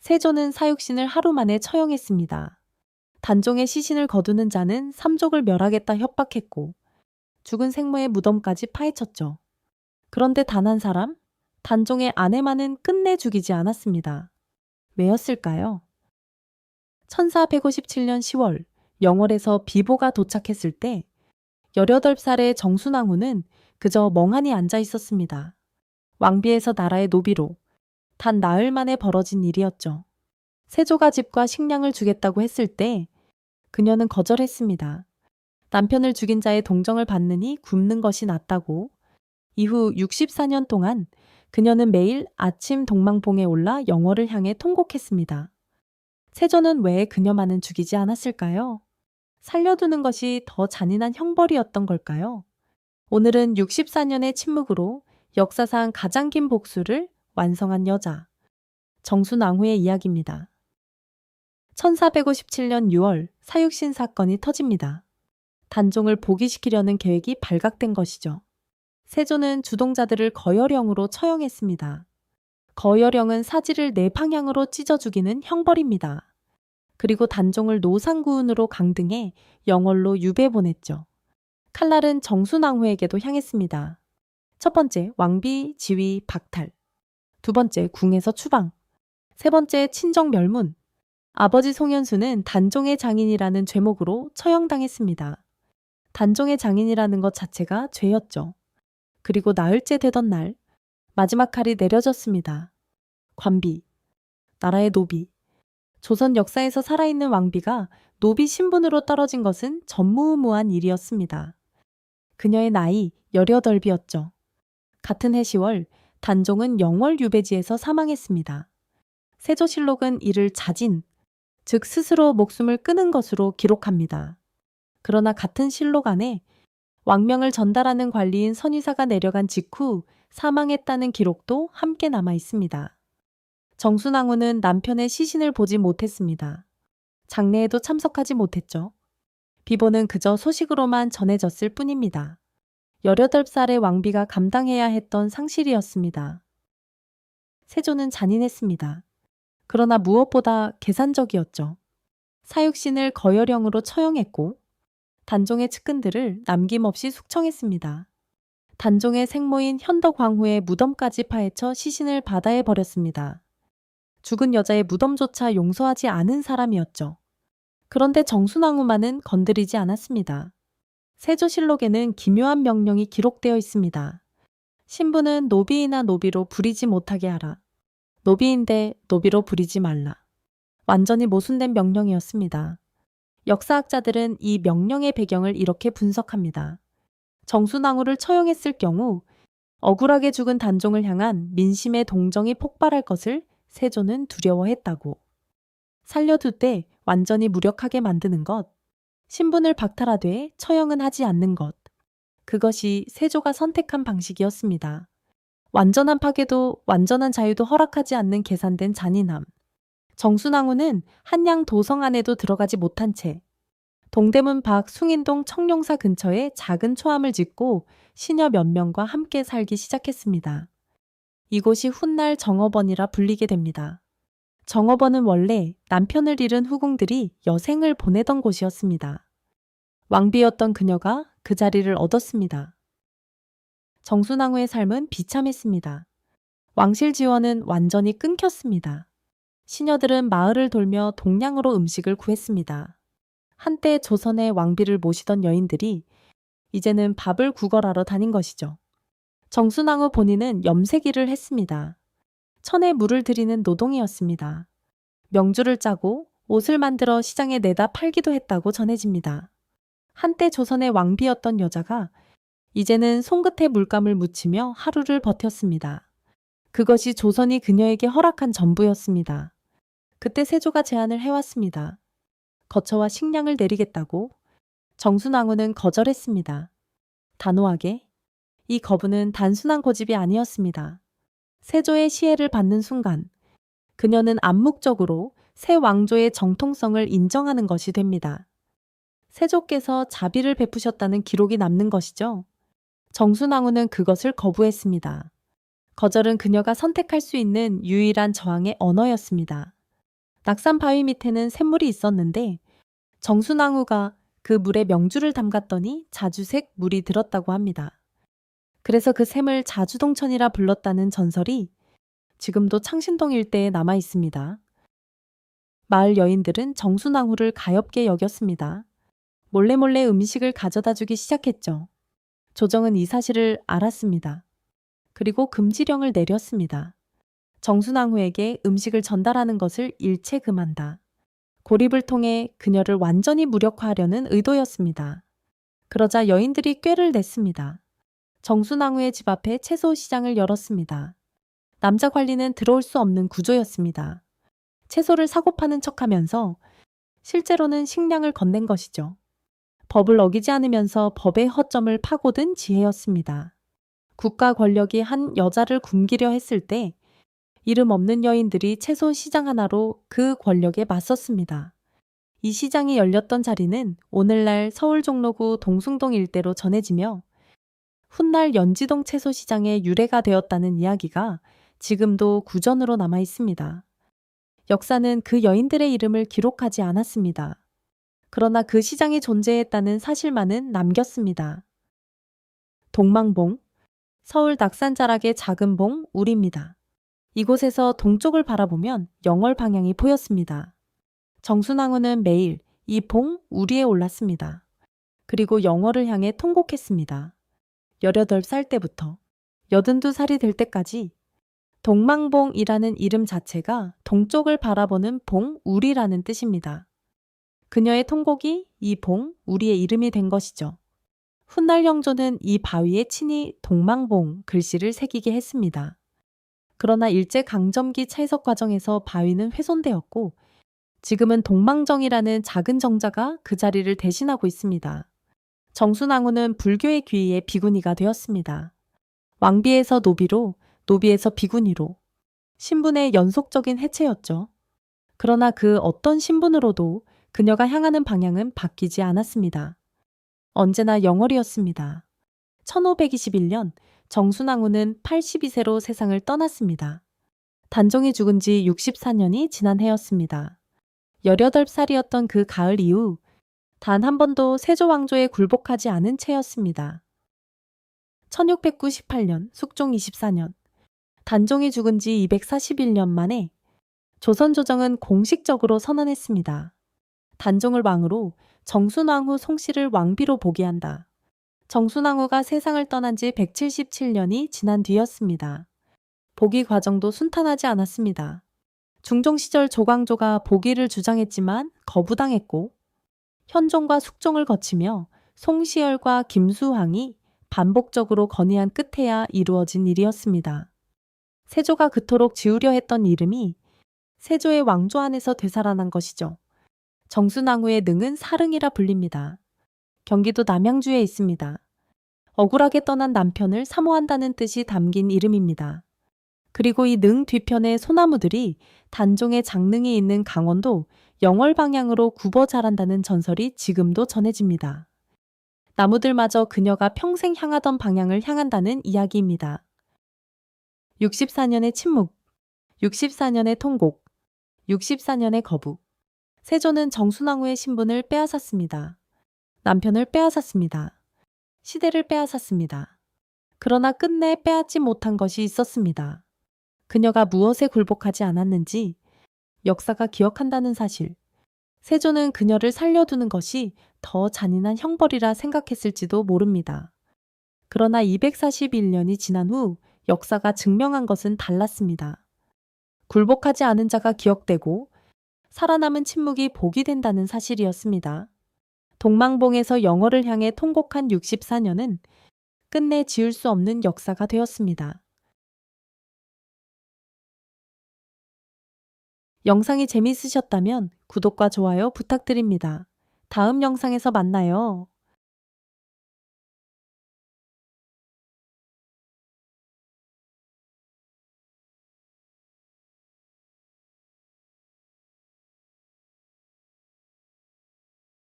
세조는 사육신을 하루 만에 처형했습니다. 단종의 시신을 거두는 자는 삼족을 멸하겠다 협박했고 죽은 생모의 무덤까지 파헤쳤죠. 그런데 단 한 사람, 단종의 아내만은 끝내 죽이지 않았습니다. 왜였을까요? 1457년 10월 영월에서 비보가 도착했을 때 18살의 정순왕후는 그저 멍하니 앉아 있었습니다. 왕비에서 나라의 노비로 단 나흘 만에 벌어진 일이었죠. 세조가 집과 식량을 주겠다고 했을 때 그녀는 거절했습니다. 남편을 죽인 자의 동정을 받느니 굶는 것이 낫다고. 이후 64년 동안 그녀는 매일 아침 동망봉에 올라 영월을 향해 통곡했습니다. 세조는 왜 그녀만은 죽이지 않았을까요? 살려두는 것이 더 잔인한 형벌이었던 걸까요? 오늘은 64년의 침묵으로 역사상 가장 긴 복수를 완성한 여자, 정순왕후의 이야기입니다. 1457년 6월 사육신 사건이 터집니다. 단종을 복위시키려는 계획이 발각된 것이죠. 세조는 주동자들을 거열령으로 처형했습니다. 거열령은 사지를 네 방향으로 찢어 죽이는 형벌입니다. 그리고 단종을 노상구은으로 강등해 영월로 유배 보냈죠. 칼날은 정순왕후에게도 향했습니다. 첫 번째, 왕비, 지위, 박탈. 두 번째, 궁에서 추방. 세 번째, 친정 멸문. 아버지 송현수는 단종의 장인이라는 죄목으로 처형당했습니다. 단종의 장인이라는 것 자체가 죄였죠. 그리고 나흘째 되던 날, 마지막 칼이 내려졌습니다. 관비, 나라의 노비. 조선 역사에서 살아있는 왕비가 노비 신분으로 떨어진 것은 전무후무한 일이었습니다. 그녀의 나이 18이었죠. 같은 해 10월, 단종은 영월 유배지에서 사망했습니다. 세조실록은 이를 자진, 즉 스스로 목숨을 끊은 것으로 기록합니다. 그러나 같은 실록 안에 왕명을 전달하는 관리인 선의사가 내려간 직후 사망했다는 기록도 함께 남아 있습니다. 정순왕후는 남편의 시신을 보지 못했습니다. 장례에도 참석하지 못했죠. 비보는 그저 소식으로만 전해졌을 뿐입니다. 18살의 왕비가 감당해야 했던 상실이었습니다. 세조는 잔인했습니다. 그러나 무엇보다 계산적이었죠. 사육신을 거열령으로 처형했고 단종의 측근들을 남김없이 숙청했습니다. 단종의 생모인 현덕왕후의 무덤까지 파헤쳐 시신을 바다에 버렸습니다. 죽은 여자의 무덤조차 용서하지 않은 사람이었죠. 그런데 정순왕후만은 건드리지 않았습니다. 세조실록에는 기묘한 명령이 기록되어 있습니다. 신부는 노비이나 노비로 부리지 못하게 하라. 노비인데 노비로 부리지 말라. 완전히 모순된 명령이었습니다. 역사학자들은 이 명령의 배경을 이렇게 분석합니다. 정순왕후를 처형했을 경우 억울하게 죽은 단종을 향한 민심의 동정이 폭발할 것을 세조는 두려워했다고. 살려둘 때 완전히 무력하게 만드는 것, 신분을 박탈하되 처형은 하지 않는 것, 그것이 세조가 선택한 방식이었습니다. 완전한 파괴도 완전한 자유도 허락하지 않는 계산된 잔인함. 정순왕후는 한양 도성 안에도 들어가지 못한 채 동대문 밖 숭인동 청룡사 근처에 작은 초함을 짓고 시녀 몇 명과 함께 살기 시작했습니다. 이곳이 훗날 정업원이라 불리게 됩니다. 정업원은 원래 남편을 잃은 후궁들이 여생을 보내던 곳이었습니다. 왕비였던 그녀가 그 자리를 얻었습니다. 정순왕후의 삶은 비참했습니다. 왕실 지원은 완전히 끊겼습니다. 시녀들은 마을을 돌며 동량으로 음식을 구했습니다. 한때 조선의 왕비를 모시던 여인들이 이제는 밥을 구걸하러 다닌 것이죠. 정순왕후 본인은 염색일을 했습니다. 천에 물을 들이는 노동이었습니다. 명주를 짜고 옷을 만들어 시장에 내다 팔기도 했다고 전해집니다. 한때 조선의 왕비였던 여자가 이제는 손끝에 물감을 묻히며 하루를 버텼습니다. 그것이 조선이 그녀에게 허락한 전부였습니다. 그때 세조가 제안을 해왔습니다. 거처와 식량을 내리겠다고. 정순왕후는 거절했습니다. 단호하게. 이 거부는 단순한 고집이 아니었습니다. 세조의 시해를 받는 순간 그녀는 암묵적으로 새 왕조의 정통성을 인정하는 것이 됩니다. 세조께서 자비를 베푸셨다는 기록이 남는 것이죠. 정순왕후는 그것을 거부했습니다. 거절은 그녀가 선택할 수 있는 유일한 저항의 언어였습니다. 낙산 바위 밑에는 샘물이 있었는데 정순왕후가 그 물에 명주를 담갔더니 자주색 물이 들었다고 합니다. 그래서 그 샘을 자주동천이라 불렀다는 전설이 지금도 창신동 일대에 남아 있습니다. 마을 여인들은 정순왕후를 가엾게 여겼습니다. 몰래 음식을 가져다 주기 시작했죠. 조정은 이 사실을 알았습니다. 그리고 금지령을 내렸습니다. 정순왕후에게 음식을 전달하는 것을 일체 금한다. 고립을 통해 그녀를 완전히 무력화하려는 의도였습니다. 그러자 여인들이 꾀를 냈습니다. 정순왕후의 집 앞에 채소 시장을 열었습니다. 남자 관리는 들어올 수 없는 구조였습니다. 채소를 사고 파는 척하면서 실제로는 식량을 건넨 것이죠. 법을 어기지 않으면서 법의 허점을 파고든 지혜였습니다. 국가 권력이 한 여자를 굶기려 했을 때 이름 없는 여인들이 채소 시장 하나로 그 권력에 맞섰습니다. 이 시장이 열렸던 자리는 오늘날 서울 종로구 동숭동 일대로 전해지며 훗날 연지동 채소시장의 유래가 되었다는 이야기가 지금도 구전으로 남아 있습니다. 역사는 그 여인들의 이름을 기록하지 않았습니다. 그러나 그 시장이 존재했다는 사실만은 남겼습니다. 동망봉, 서울 낙산자락의 작은 봉 우리입니다. 이곳에서 동쪽을 바라보면 영월 방향이 보였습니다. 정순왕후는 매일 이 봉 우리에 올랐습니다. 그리고 영월을 향해 통곡했습니다. 18살 때부터 82살이 될 때까지 동망봉이라는 이름 자체가 동쪽을 바라보는 봉 우리라는 뜻입니다. 그녀의 통곡이 이 봉 우리의 이름이 된 것이죠. 훗날 영조는 이 바위에 친히 동망봉 글씨를 새기게 했습니다. 그러나 일제강점기 채석 과정에서 바위는 훼손되었고 지금은 동망정이라는 작은 정자가 그 자리를 대신하고 있습니다. 정순왕후는 불교의 귀의의 비구니가 되었습니다. 왕비에서 노비로, 노비에서 비구니로 신분의 연속적인 해체였죠. 그러나 그 어떤 신분으로도 그녀가 향하는 방향은 바뀌지 않았습니다. 언제나 영월이었습니다. 1521년 정순왕후는 82세로 세상을 떠났습니다. 단종이 죽은 지 64년이 지난 해였습니다. 18살이었던 그 가을 이후 단 한 번도 세조왕조에 굴복하지 않은 채였습니다. 1698년 숙종 24년 단종이 죽은 지 241년 만에 조선조정은 공식적으로 선언했습니다. 단종을 왕으로 정순왕후 송씨를 왕비로 보기한다. 정순왕후가 세상을 떠난 지 177년이 지난 뒤였습니다. 복위 과정도 순탄하지 않았습니다. 중종 시절 조광조가 복위를 주장했지만 거부당했고 현종과 숙종을 거치며 송시열과 김수황이 반복적으로 건의한 끝에야 이루어진 일이었습니다. 세조가 그토록 지으려 했던 이름이 세조의 왕조 안에서 되살아난 것이죠. 정순왕후의 능은 사릉이라 불립니다. 경기도 남양주에 있습니다. 억울하게 떠난 남편을 사모한다는 뜻이 담긴 이름입니다. 그리고 이 능 뒤편의 소나무들이 단종의 장릉이 있는 강원도 영월 방향으로 굽어 자란다는 전설이 지금도 전해집니다. 나무들마저 그녀가 평생 향하던 방향을 향한다는 이야기입니다. 64년의 침묵, 64년의 통곡, 64년의 거부. 세조는 정순왕후의 신분을 빼앗았습니다. 남편을 빼앗았습니다. 시대를 빼앗았습니다. 그러나 끝내 빼앗지 못한 것이 있었습니다. 그녀가 무엇에 굴복하지 않았는지 역사가 기억한다는 사실. 세조는 그녀를 살려두는 것이 더 잔인한 형벌이라 생각했을지도 모릅니다. 그러나 241년이 지난 후 역사가 증명한 것은 달랐습니다. 굴복하지 않은 자가 기억되고 살아남은 침묵이 복이 된다는 사실이었습니다. 동망봉에서 영월을 향해 통곡한 64년은 끝내 지울 수 없는 역사가 되었습니다. 영상이 재미있으셨다면 구독과 좋아요 부탁드립니다. 다음 영상에서 만나요.